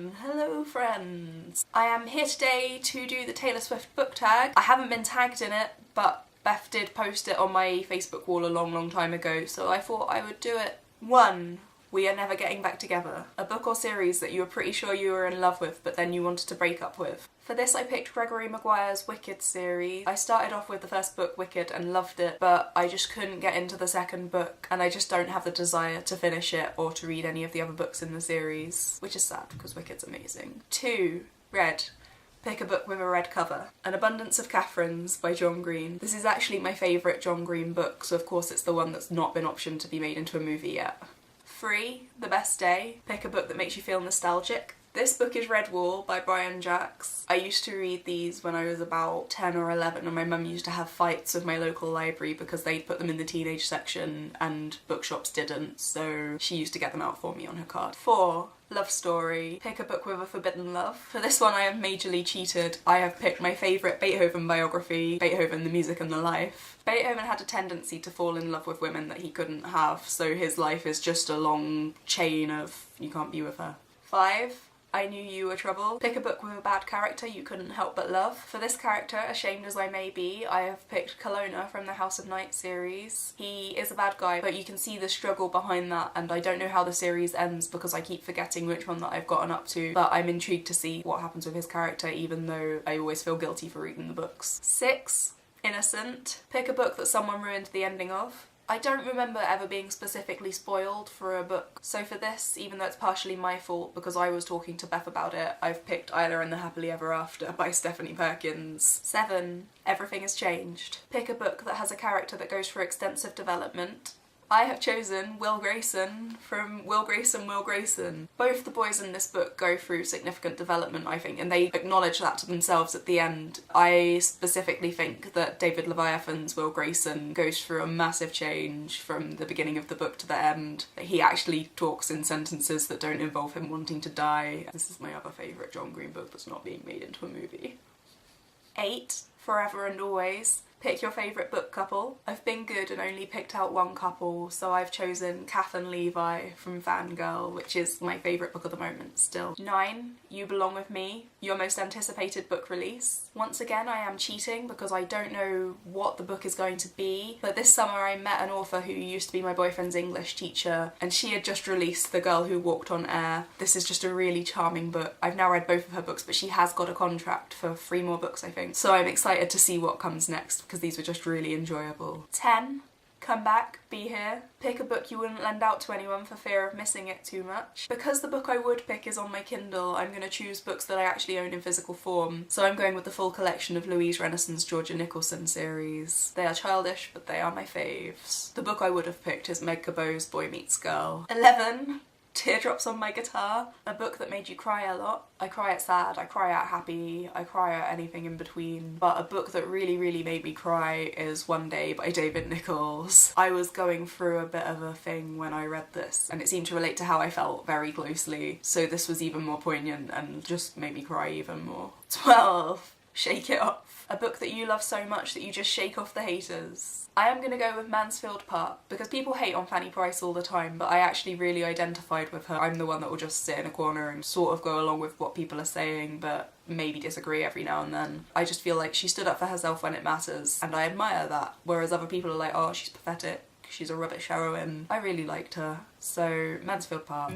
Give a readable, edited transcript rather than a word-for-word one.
Hello friends! I am here today to do the Taylor Swift book tag. I haven't been tagged in it, but Beth did post it on my Facebook wall a long time ago, so I thought I would do it. 1. We Are Never Getting Back Together. A book or series that you were pretty sure you were in love with, but then you wanted to break up with. For this I picked Gregory Maguire's Wicked series. I started off with the first book, Wicked, and loved it, but I just couldn't get into the second book, and I just don't have the desire to finish it or to read any of the other books in the series, which is sad because Wicked's amazing. 2. Red. Pick a book with a red cover. An Abundance of Catherines by John Green. This is actually my favourite John Green book, so of course it's the one that's not been optioned to be made into a movie yet. 3. The Best Day. Pick a book that makes you feel nostalgic. This book is Redwall by Brian Jacks. I used to read these when I was about 10 or 11 and my mum used to have fights with my local library because they'd put them in the teenage section and bookshops didn't, so she used to get them out for me on her card. 4. Love Story. Pick a book with a forbidden love. For this one I have majorly cheated. I have picked my favourite Beethoven biography, Beethoven, the Music and the Life. Beethoven had a tendency to fall in love with women that he couldn't have, so his life is just a long chain of you can't be with her. 5. I Knew You Were Trouble. Pick a book with a bad character you couldn't help but love. For this character, ashamed as I may be, I have picked Kelowna from the House of Night series. He is a bad guy, but you can see the struggle behind that, and I don't know how the series ends because I keep forgetting which one that I've gotten up to, but I'm intrigued to see what happens with his character even though I always feel guilty for reading the books. 6. Innocent. Pick a book that someone ruined the ending of. I don't remember ever being specifically spoiled for a book, so for this, even though it's partially my fault because I was talking to Beth about it, I've picked Isla and the Happily Ever After by Stephanie Perkins. 7. Everything Has Changed. Pick a book that has a character that goes through extensive development. I have chosen Will Grayson from Will Grayson, Will Grayson. Both the boys in this book go through significant development, I think, and they acknowledge that to themselves at the end. I specifically think that David Leviathan's Will Grayson goes through a massive change from the beginning of the book to the end. He actually talks in sentences that don't involve him wanting to die. This is my other favourite John Green book that's not being made into a movie. 8. Forever and Always. Pick your favourite book couple. I've been good and only picked out one couple, so I've chosen Kath and Levi from Fangirl, which is my favourite book at the moment still. 9. You Belong With Me. Your most anticipated book release. Once again I am cheating because I don't know what the book is going to be, but this summer I met an author who used to be my boyfriend's English teacher and she had just released The Girl Who Walked on Air. This is just a really charming book. I've now read both of her books, but she has got a contract for 3 more books I think, so I'm excited to see what comes next because these were just really enjoyable. 10. Come Back, Be Here. Pick a book you wouldn't lend out to anyone for fear of missing it too much. Because the book I would pick is on my Kindle, I'm going to choose books that I actually own in physical form, so I'm going with the full collection of Louise Renason's Georgia Nicholson series. They are childish, but they are my faves. The book I would have picked is Meg Cabot's Boy Meets Girl. 11. Teardrops on My Guitar. A book that made you cry a lot. I cry at sad, I cry at happy, I cry at anything in between, but a book that really made me cry is One Day by David Nichols. I was going through a bit of a thing when I read this and it seemed to relate to how I felt very closely, so this was even more poignant and just made me cry even more. 12. Shake It Off. A book that you love so much that you just shake off the haters. I am going to go with Mansfield Park because people hate on Fanny Price all the time, but I actually really identified with her. I'm the one that will just sit in a corner and sort of go along with what people are saying, but maybe disagree every now and then. I just feel like she stood up for herself when it matters, and I admire that, whereas other people are like, oh, she's pathetic, she's a rubbish heroine. I really liked her, so Mansfield Park.